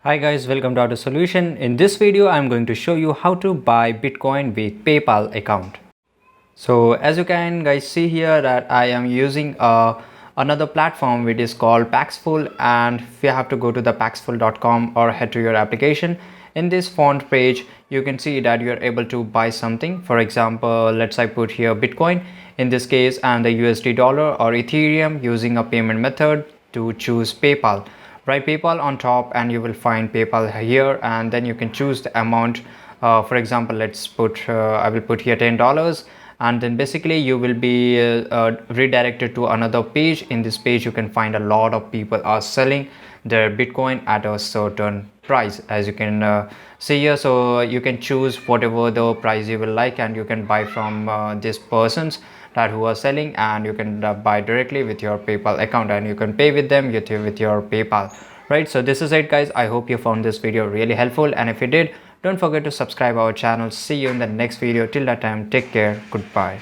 Hi guys, welcome to Auto Solution. In this video, I'm going to show you how to buy Bitcoin with PayPal account. So as you can guys see here that I am using another platform which is called Paxful, and you have to go to the paxful.com or head to your application. In this font page, you can see that you are able to buy something. For example, let's say put here Bitcoin in this case and the USD dollar or Ethereum using a payment method to choose PayPal. Write PayPal on top and you will find PayPal here, and then you can choose the amount. For example, let's put I will put here $10, and then basically you will be redirected to another page. In this page you can find a lot of people are selling their Bitcoin at a certain price, as you can see here. So you can choose whatever the price you will like, and you can buy from these persons that who are selling, and you can buy directly with your PayPal account, and you can pay with them with your PayPal, right? So this is it guys. I hope you found this video really helpful, and if you did, don't forget to subscribe our channel. See you in the next video. Till that time, take care. Goodbye.